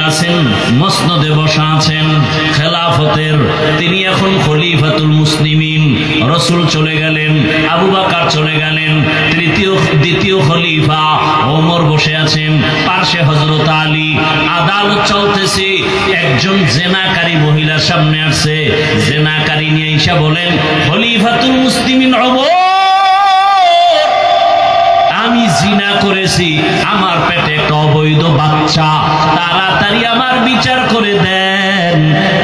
আছেন, মসনদে বসা আছেন খেলাফতের, তিনি এখন খলিফাতুল মুসলিমিন। রাসূল চলে গেলেন, আবু বকর চলে গেলেন, দ্বিতীয় খলিফা ওমর বসে আছেন, পাশে হযরত আলী। আদালত চলতেছে, একজন জেনাকারী মহিলার সামনে আসছে, জেনাকারী নিয়ে এসে বলেন, খলিফাতুল মুসলিমিন ওমর, আমি জিনা করেছি, আমার পেটে একটা অবৈধ বাচ্চা, তাড়াতাড়ি আমার বিচার করে দেন,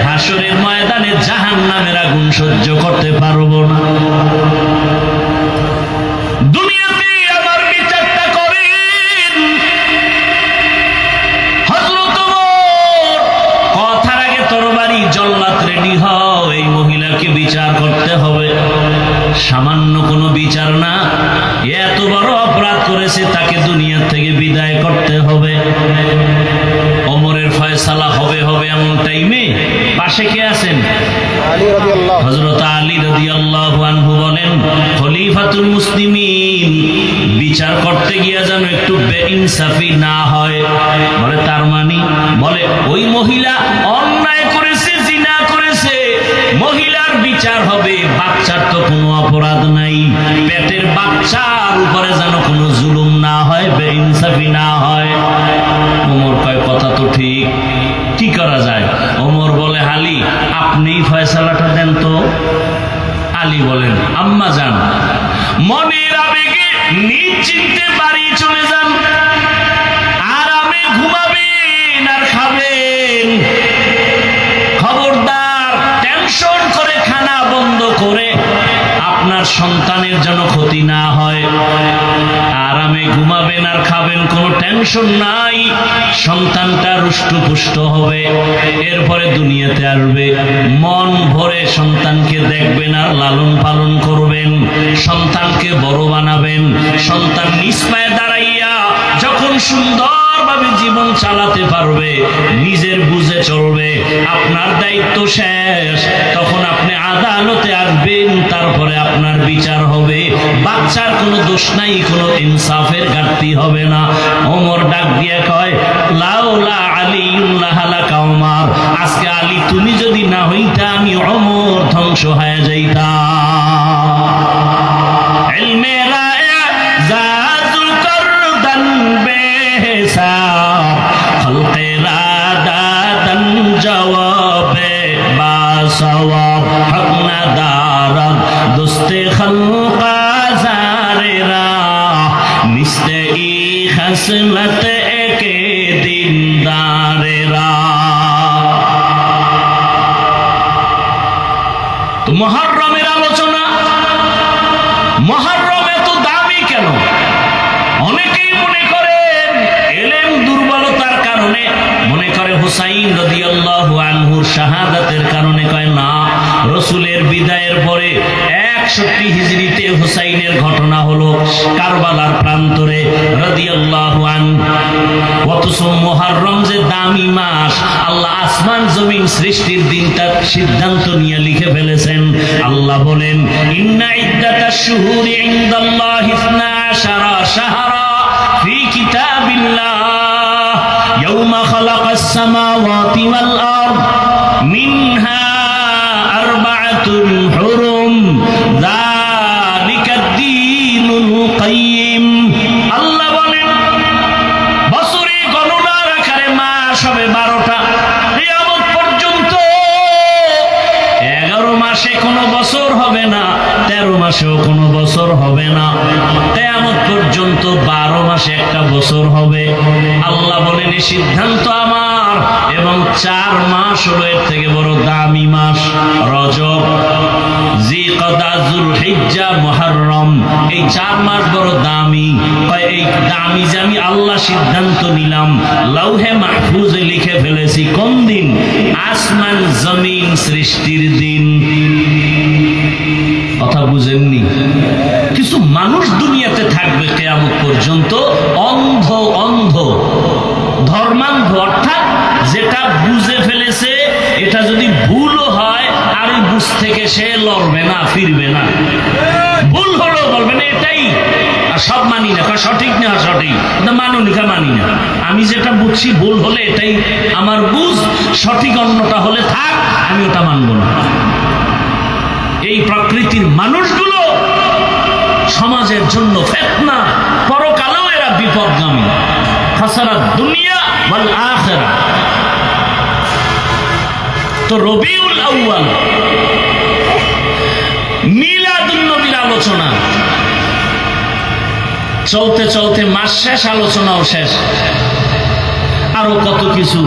হাসরের ময়দানে জাহান্নামের আগুন সহ্য করতে পারবো না, দুনিয়াতে আমার বিচারটা করেন। হযরত ওমর কথার আগে তরবারি, জল্লাদ রেডি হও, এই মহিলাকে বিচার করতে হবে। সামান্য কোনো বিচার না, এত বড় অপরাধ করেছে, তাকে দুনিয়া থেকে বিদায় করতে হবে। ওমরের ফয়সালা হবে এমন টাইমে পাশে কে আছেন? হযরত আলী রাদিয়াল্লাহু আনহু বলেন, খলিফাতুল মুসলিমিন, বিচার করতে গিয়া যেন একটু বেইনসাফি না হয়। বলে তার মানে? বলে ওই মহিলা অন্যায় করেছে, জিনা করেছে, মহিলার বিচার হবে, বাচ্চার তো কোনো অপরাধ নাই, পেটের বাচ্চার উপরে যেন কোনো জুলুম না হয়, বেইনসাফি না হয়। ওমর কয়, কথা তো ঠিক, কি করা যায়? ওমর বলে, আলী আপনিই ফয়সালাটা দেন তো। আলী বলেন, আম্মা যান, মনের আবেগে নিশ্চিন্তে বাড়ি চলে যান, আরামে ঘুমাবেন আর খাবেন, খবরদার টেনশন করে খানা বন্ধ করে আপনার সন্তানের যেন ক্ষতি না হয়। আরামে ঘুমাবেন আর খাবেন, কোনো টেনশন নাই, সন্তানটা রুষ্টপুষ্ট হবে, এরপরে দুনিয়াতে আসবে, মন ভরে সন্তানকে দেখবেন আর লালন পালন করবেন, সন্তানকে বড় বানাবেন। সন্তান নিজ পায়ে দাঁড়াইয়া যখন সুন্দরভাবে জীবন চালাতে পারবে, নিজের বুঝে চলবে, আপনার দায়িত্ব শেষ, তখন আপনি আদালতে আসবেন, তারপরে আপনার বিচার হবে, বাচ্চার কোনো দোষ নাই, কোনো ইনসাফের ঘাটতি হবে না। ওমর ডাক দিয়ে কয়, লাউলা আলিউল্লাহ হালাকা ওমর, আজকে আলী তুমি যদি না হইতা, আমি ওমর ধ্বংস হয়ে যাইতাম। ইলমেরা জাজুল করদান বেহিসাব, খলকেরা দাদান জওয়াবে বাসওয়াব, হক না দারাদ দোস্তে খলকা জারেরা, নিস্তে ই খসলত একে দিনদারেরা। তো মুহররমের আলোচনা, মুহররম এত দামি কেন? অনেকেই মনে করেন ইলম দুর্বলতার কারণে, মনে করে হুসাইন রাদিয়াল্লাহু আনহুর শাহাদাতের কারণে। কয় না, রাসূলের বিদায়ের পরে 61 হিজরিতে হুসাইনের ঘটনা হলো কারবালার প্রান্তরে রাদিয়াল্লাহু আনহু। অথচ মুহররম যে দামি মাস, আল্লাহ আসমান জমিন সৃষ্টির দিনটা সিদ্ধান্ত নিয়ে লিখে ফেলেছেন। আল্লাহ বলেন, ইন্না ইদ্দাতাশ শুহুরি ইনদাল্লাহি 12 শাহরা ফি কিতাবিল্লাহ ইয়াওমা খালাকাস সামাওয়াতি ওয়াল আরদ মিনহা আরবাআতুন হুরুম যালিকাদ দীনুল কাইয়্যিম। আল্লাহ বলেন, বছরে গণনার আকারে মাস হবে 12টা, কিয়ামত পর্যন্ত 11 মাসে কোনো বছর হবে না, 13 মাসেও কোনো বছর হবে না, কিয়ামত পর্যন্ত 12 মাসে একটা বছর হবে। আল্লাহ বলেন, এই সিদ্ধান্ত আমার, এবং 4 মাস হলো এর থেকে বড় দামি মাস, রজব, জিলকদা, যুলহিজ্জা, মুহররম, এই 4 মাস বড় দামি। এই দামি যে আমি আল্লাহ সিদ্ধান্ত নিলাম, লৌহে মাহফুজে লিখে ফেলেছি, কোন দিন? আসমান জমিন সৃষ্টির দিন। কথা বুঝেননি? কিছু মানুষ দুনিয়াতে থাকবে কিয়ামত পর্যন্ত অন্ধ অন্ধ, ধর্মান্ধ, অর্থাৎ যেটা বুঝে ফেলেছে এটা যদি ভুলও হয় আর ওই বুঝ থেকে সে লড়বে না, ফিরবে না, ভুল হলো বলবে না এটাই, সব মানি না, সঠিক না সঠিক মানো নিকা মানি না। আমি যেটা বুঝছি ভুল হলে এটাই আমার বুঝ, সঠিক অন্যটা হলে থাক, আমি ওটা মানব না। এই প্রকৃতির মানুষগুলো সমাজের জন্য ফিতনা, পরকালেও এরা বিপদগামী। খাসারাত দুনিয়া ওয়াল আখিরা। তো রবিউল আউয়াল মিলাদুন নবীর আলোচনা চলতে চলতে মাস শেষ, আলোচনাও শেষ, আরো কত কিছু।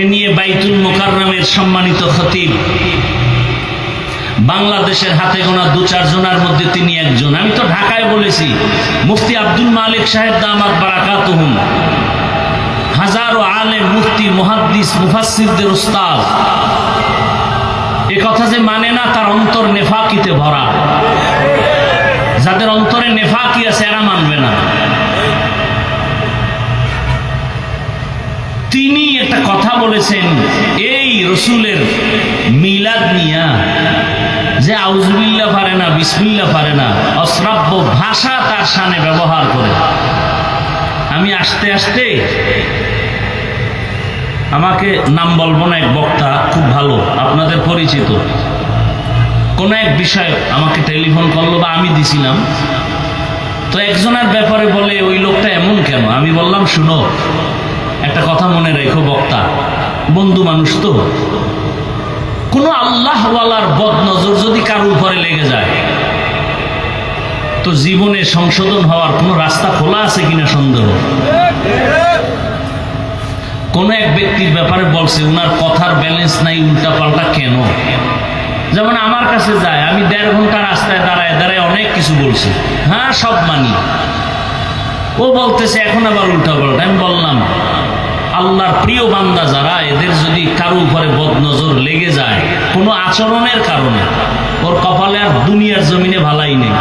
এ নিয়ে বাইতুল মুকাররমের সম্মানিত খতিব, বাংলাদেশের হাতে গোনা 2-4 জনের মধ্যে তিনি একজন। আমি তো ঢাকায় বলেছি, মুফতি আব্দুল মালিক সাহেব দামাত বারাকাতুহুম, হাজারো আলেম, মুফতি, মুহাদ্দিস, মুফাসসিরদের উস্তাদ। এ কথা যে মানে না, তার অন্তর নেফাকিতে ভরা। যাদের অন্তরে নেফাকি আছে এরা মানবে না। তিনি একটা কথা বলেছেন এই রসুলের মিলাদ নিয়া, যে আউযুবিল্লাহ পারে না, বিসমিল্লাহ পারে না, অশ্রাব্য ভাষা তার শানে ব্যবহার করে। আমি আসতে আসতে, আমাকে নাম বলবো না, এক বক্তা খুব ভালো, আপনাদের পরিচিত, কোন এক বিষয় আমাকে টেলিফোন করলো বা আমি দিছিলাম, তো একজনের ব্যাপারে বলে ওই লোকটা এমন কেন। আমি বললাম শুনো, একটা কথা মনে রেখো, বক্তা বন্ধু মানুষ তো, কোন আল্লাহওয়ালার বদ নজর যদি কারোর উপরে লেগে যায়, তো জীবনে সংশোধন হওয়ার কোন রাস্তা খোলা আছে কিনা সন্দেহ। কোন এক ব্যক্তির ব্যাপারে বলছে উনার কথার ব্যালেন্স নাই, উল্টা পাল্টা কেন। যেমন আমার কাছে যায়, আমি 1.5 ঘন্টা রাস্তায় দাঁড়ায় দাঁড়ায় অনেক কিছু বলছি, হ্যাঁ সব মানি, ও বলতেছে এখন আবার উল্টা পাল্টা। আমি বললাম আল্লাহর প্রিয় বান্দা যারা, এদের যদি কারো উপরে বদনজর লেগে যায় কোনো আচরণের কারণে, ওর কপালে আর দুনিয়ার জমিনে ভালাই নেই।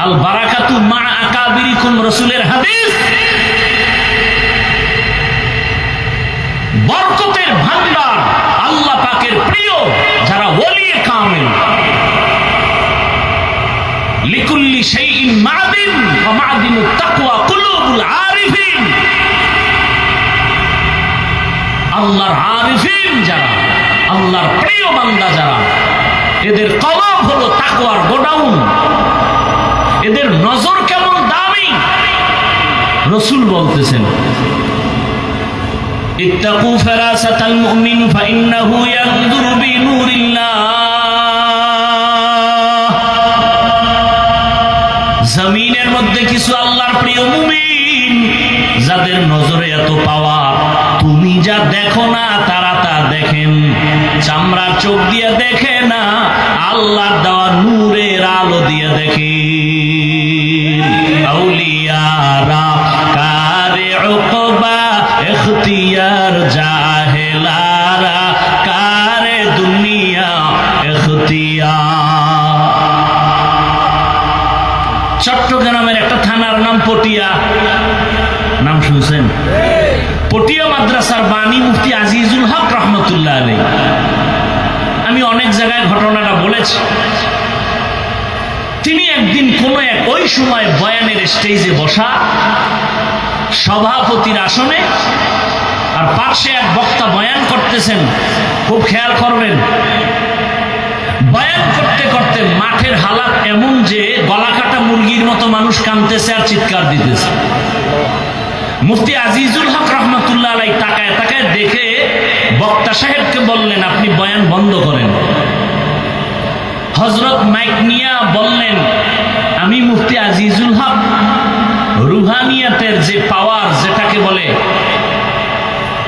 আল বারাকাতু মা আকাবিরিকুম, রাসূলের হাদিস। বরকতের ভান্ডার আল্লাহ পাকের প্রিয় যারা ওলিয়ে কামিল, লিকুল্লি শাইইন মাদিন ওয়া মাদিনুত তাকওয়া কুলুবুল আরিফিন। আল্লাহর আরিফিন যারা, আল্লাহর প্রিয় বান্দা যারা, এদের কলব হলো তাকওয়ার গোডাউন। এদের নজর কেমন দামি, রাসূল বলতেছেন ইত্তাকু ফারাসাতাল মুমিন ফাইন্নাহু ইয়ানজুরু বিনুরিল্লাহ। জমিনের মধ্যে কিছু আল্লাহর প্রিয় মুমিন, যাদের নজরে এত পাওয়ার, তুমি যা দেখো না তারা তা দেখেন। চামড়ার চোখ দিয়ে দেখে না, আল্লাহর দেওয়া নূরের আলো দিয়ে দেখে। আউলিয়ারা কারে উকবা ইখতিয়ার, জাহেলারা কারে দুনিয়া ইখতিয়ার। চট্টগ্রামের একটা থানার নাম পটিয়া, নাম শুনছেন? পটিয়া মাদ্রাসার বাণী মুফতি আজিজুল হক রহমতুল্লাহ আলাইহি। আমি অনেক জায়গায় ঘটনাটা বলেছি। তিনি একদিন কোন এক, ওই সময় বয়ানের স্টেজে বসা, সভাপতির আসনে, আর পাশে এক বক্তা বয়ান করতেছেন। খুব খেয়াল করবেন, বয়ান করতে করতে মাঠের হালাত এমন যে গলা কাটা মুরগির মতো মানুষ কাঁদতেছে আর চিৎকার দিতেছে। মুফতি আজিজুল হক রহমতুল্লাহ আলাইহি তাকায় তাকায় দেখে বক্তা সাহেবকে বললেন আপনি বয়ান বন্ধ করেন। হযরত মাইক নিয়া বললেন আমি মুফতি আজিজুল হক, রুহানিয়াতের যে পাওয়ার, যেটাকে বলে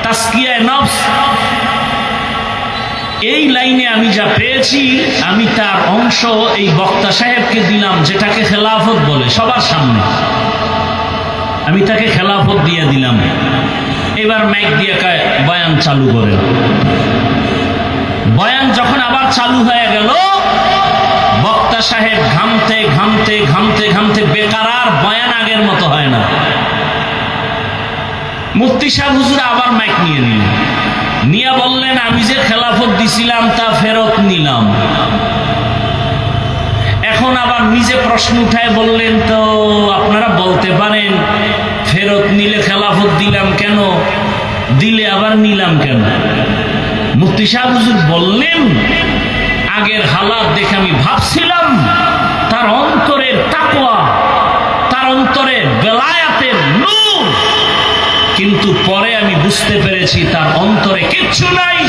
তাসকিয়ায়ে নফস, এই লাইনে আমি যা পেয়েছি, আমি তার অংশ এই বক্তা সাহেবকে দিলাম, যেটাকে খেলাফত বলে। সবার সামনে আমি তাকে খেলাফত দিয়ে দিলাম। এবার মাইক দিয়ে বয়ান চালু করে। বয়ান যখন আবার চালু হয়ে গেল, বক্তা সাহেব ঘামতে ঘামতে ঘামতে ঘামতে বেকার, আর বয়ান আগের মতো হয় না। মুফতি সাহেব হুজুর আবার মাইক নিয়ে নিলেন, নিয়ে বললেন আমি যে খেলাফত দিছিলাম তা ফেরত নিলাম। এখন এখন আবার নিজে প্রশ্ন উঠায় বললেন, তো আপনারা বলতে পারেন ফেরত নিলে খেলাফত দিলাম কেন, দিলে আবার নিলাম কেন? মুফতি সাহেব হুজুর বললেন, আগের হালাত দেখে আমি ভাবছিলাম তার অন্তরের তাকওয়া, তার অন্তরে বেলায়াতের নূর, কিন্তু পরে আমি বুঝতে পেরেছি তার অন্তরে কিচ্ছু নাই,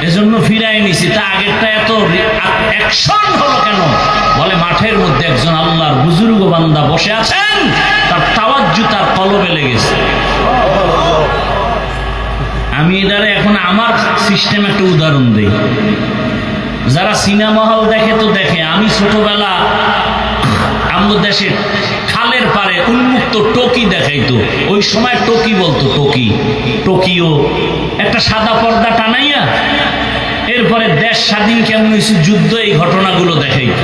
এজন্য ফিরাই নিছি। তা আগেরটা এত অ্যাকশন হলো কেন? বলে মাঠের মধ্যে একজন আল্লাহর বুজুর্গ বান্দা বসে আছেন, তার তাওয়াজ্জু তার কলবে লেগেছে। আমি এটারে এখন আমার সিস্টেম একটা উদাহরণ দেই। যারা সিনেমা হল দেখে তো দেখে, আমি ছোটবেলা আমাদের দেশে খালের পারে উন্মুক্ত টকি দেখাইতো, ওই সময় টকি বলতো, টকি, টোকিও একটা সাদা পর্দা টানাইয়া এরপরে দেশ স্বাধীন কেমন হয়েছে, যুদ্ধ, এই ঘটনাগুলো দেখাইতো।